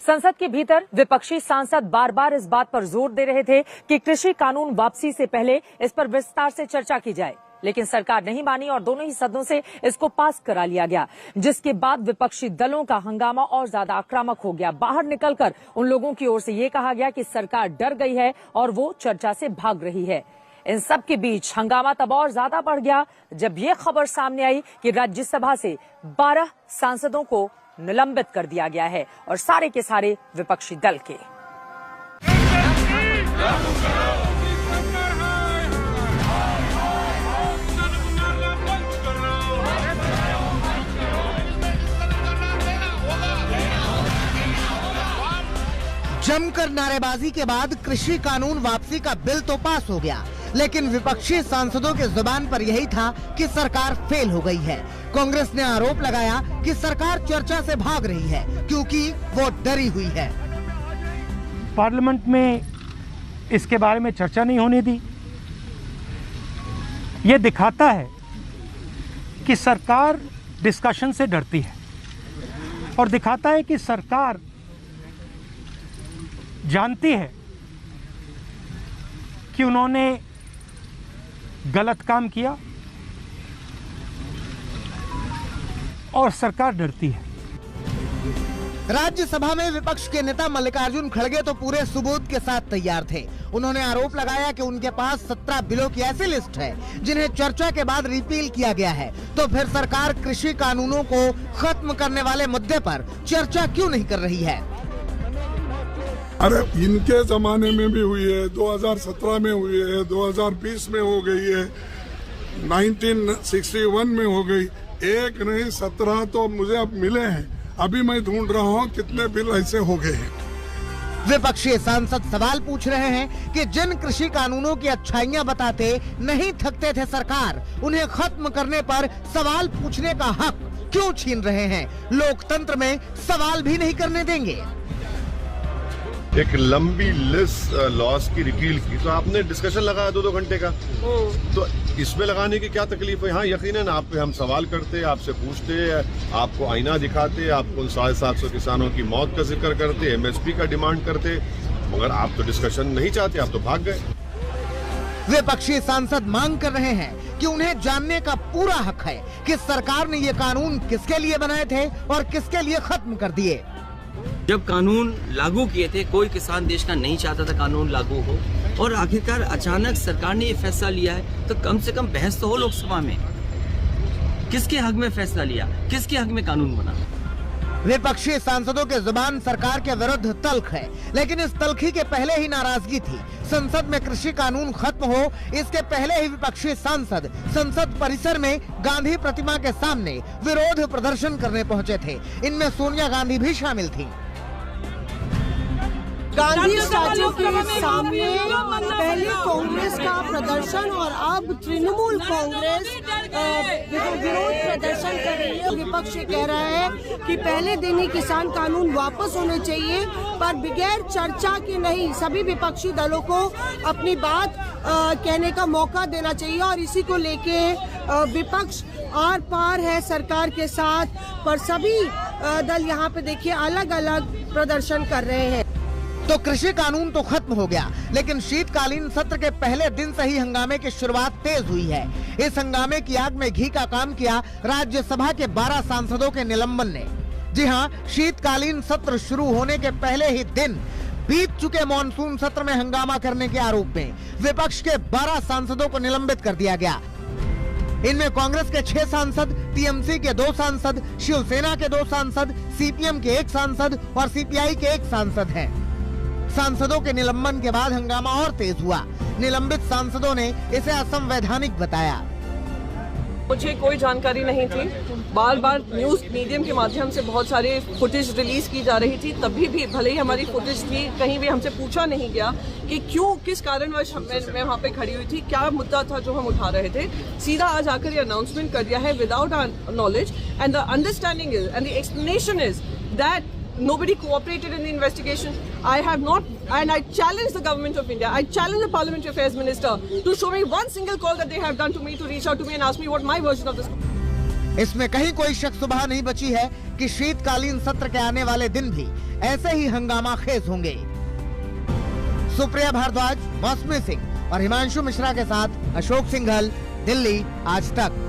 संसद के भीतर विपक्षी सांसद बार बार इस बात पर जोर दे रहे थे कि कृषि कानून वापसी से पहले इस पर विस्तार से चर्चा की जाए, लेकिन सरकार नहीं मानी और दोनों ही सदनों से इसको पास करा लिया गया, जिसके बाद विपक्षी दलों का हंगामा और ज्यादा आक्रामक हो गया। बाहर निकलकर उन लोगों की ओर से ये कहा गया कि सरकार डर गई है और वो चर्चा से भाग रही है। इन सब के बीच हंगामा तब और ज्यादा बढ़ गया जब ये खबर सामने आई कि राज्यसभा से 12 सांसदों को निलंबित कर दिया गया है और सारे के सारे विपक्षी दल के। जमकर नारेबाजी के बाद कृषि कानून वापसी का बिल तो पास हो गया, लेकिन विपक्षी सांसदों के जुबान पर यही था कि सरकार फेल हो गई है। कांग्रेस ने आरोप लगाया कि सरकार चर्चा से भाग रही है क्योंकि वो डरी हुई है। पार्लियामेंट में इसके बारे में चर्चा नहीं होने दी। ये दिखाता है कि सरकार डिस्कशन से डरती है और दिखाता है कि सरकार जानती है कि उन्होंने गलत काम किया और सरकार डरती है। राज्यसभा में विपक्ष के नेता मल्लिकार्जुन खड़गे तो पूरे सबूत के साथ तैयार थे। उन्होंने आरोप लगाया कि उनके पास 17 बिलों की ऐसी लिस्ट है जिन्हें चर्चा के बाद रिपील किया गया है, तो फिर सरकार कृषि कानूनों को खत्म करने वाले मुद्दे पर चर्चा क्यों नहीं कर रही है। अरे इनके जमाने में भी हुई है, 2017 में हुई है, 2020 में हो गई है, 1961 में हो गई, एक नहीं 17 तो मुझे अब मिले हैं। अभी मैं ढूंढ रहा हूँ कितने बिल ऐसे हो गए हैं। विपक्षी सांसद सवाल पूछ रहे हैं कि जिन कृषि कानूनों की अच्छाइयां बताते नहीं थकते थे सरकार, उन्हें खत्म करने पर सवाल पूछने का हक क्यों छीन रहे हैं। लोकतंत्र में सवाल भी नहीं करने देंगे। एक लंबी लिस्ट लॉस की रिपील की, तो आपने डिस्कशन लगाया 2-2 घंटे का, तो इसमें लगाने की क्या तकलीफ है। हाँ, यकीनन आप पे हम सवाल करते, आपसे पूछते, आपको आईना दिखाते, आपको उन 750 किसानों की मौत का जिक्र करते, MSP का डिमांड करते, मगर आप तो डिस्कशन नहीं चाहते, आप तो भाग गए। विपक्षी सांसद मांग कर रहे हैं कि उन्हें जानने का पूरा हक है कि सरकार ने ये कानून किसके लिए बनाए थे और किसके लिए खत्म कर दिए। जब कानून लागू किए थे, कोई किसान देश का नहीं चाहता था कानून लागू हो, और आखिरकार अचानक सरकार ने ये फैसला लिया है, तो कम से कम बहस तो हो लोकसभा में। किसके हक में फैसला लिया, किसके हक में कानून बना। विपक्षी सांसदों के जुबान सरकार के विरुद्ध तल्ख है, लेकिन इस तल्खी के पहले ही नाराजगी थी। संसद में कृषि कानून खत्म हो, इसके पहले ही विपक्षी सांसद संसद परिसर में गांधी प्रतिमा के सामने विरोध प्रदर्शन करने पहुंचे थे। इनमें सोनिया गांधी भी शामिल थी। गांधी स्टैच्यू के सामने पहले कांग्रेस का प्रदर्शन और अब तृणमूल कांग्रेस विरोध प्रदर्शन कर रही है। विपक्ष कह रहा है कि पहले दिन ही किसान कानून वापस होने चाहिए, पर बगैर चर्चा के नहीं। सभी विपक्षी दलों को अपनी बात कहने का मौका देना चाहिए और इसी को लेके विपक्ष आर पार है सरकार के साथ, पर सभी दल यहाँ पे देखिए अलग अलग प्रदर्शन कर रहे हैं। तो कृषि कानून तो खत्म हो गया, लेकिन शीतकालीन सत्र के पहले दिन से ही हंगामे की शुरुआत तेज हुई है। इस हंगामे की आग में घी का काम किया राज्यसभा के 12 सांसदों के निलंबन ने। जी हां, शीतकालीन सत्र शुरू होने के पहले ही दिन बीत चुके मॉनसून सत्र में हंगामा करने के आरोप में विपक्ष के 12 सांसदों को निलंबित कर दिया गया। इनमें कांग्रेस के 6 सांसद, टीएमसी के 2 सांसद, शिवसेना के 2 सांसद, सीपीएम के 1 सांसद और सीपीआई के 1 सांसद हैं। सांसदों के निलंबन के बाद हंगामा और तेज हुआ। निलंबित सांसदों ने इसे असंवैधानिक बताया। मुझे कोई जानकारी नहीं थी। बार बार न्यूज मीडियम के माध्यम से बहुत सारे फुटेज रिलीज की जा रही थी, तभी भी भले ही हमारी फुटेज थी, कहीं भी हमसे पूछा नहीं गया कि क्यों, किस कारणवश मैं वहाँ पे खड़ी हुई थी, क्या मुद्दा था जो हम उठा रहे थे। सीधा आज आकर ये अनाउंसमेंट कर दिया है without our knowledge, and the understanding is and the explanation is that nobody cooperated in the investigation. I have not, and I challenge the government of India, I challenge the Parliamentary Affairs Minister to show me one single call that they have done to me to reach out to me and ask me what my version of this. इसमें कहीं कोई शक सुबह नहीं बची है कि शीतकालीन सत्र के आने वाले दिन भी ऐसे ही हंगामा खेज होंगे। सुप्रिया भारद्वाज, मौसमी सिंह और हिमांशु मिश्रा के साथ अशोक सिंघल, दिल्ली आज तक।